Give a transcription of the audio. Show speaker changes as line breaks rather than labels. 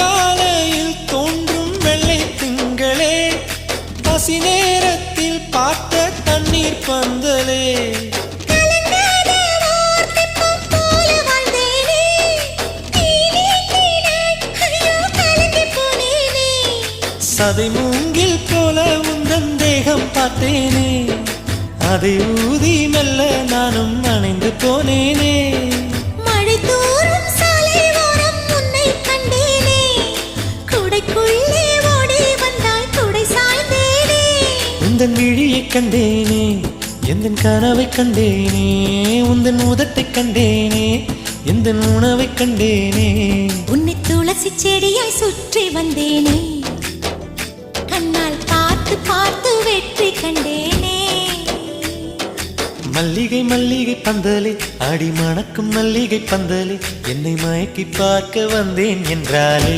அதிகாலையில் தோன்றும் வெள்ளை திங்களே, பசி நேரத்தில் பார்த்த தண்ணீர் பந்தலே, சதை மூங்கில் போல உந்தன் தேகம் பார்த்தேனே, அதை ஊதி மெல்ல நானும் அணைந்து போனேனே.
மழை தூரும் சாலை ஓரம் உன்னை கண்டேனே, குடைக்குள்ளே ஓடி வந்தாய் குடை சாய்ந்தேனே.
உந்தன் விழியை கண்டேனே, எந்தன் கனவை கண்டேனே, உந்தன் உதட்டை கண்டேனே, எந்தன் உணவை கண்டேனே.
உன்னை துளசி செடியாய் சுற்றி வந்தேனே, கண்ணால் பார்த்து பார்த்து வெற்றி கண்டேனே.
மல்லிகை மல்லிகை பந்தலே, ஆடி மணக்கும் மல்லிகை பந்தலே, என்னை மயக்கி பார்க்க வந்தேன் என்றாலே.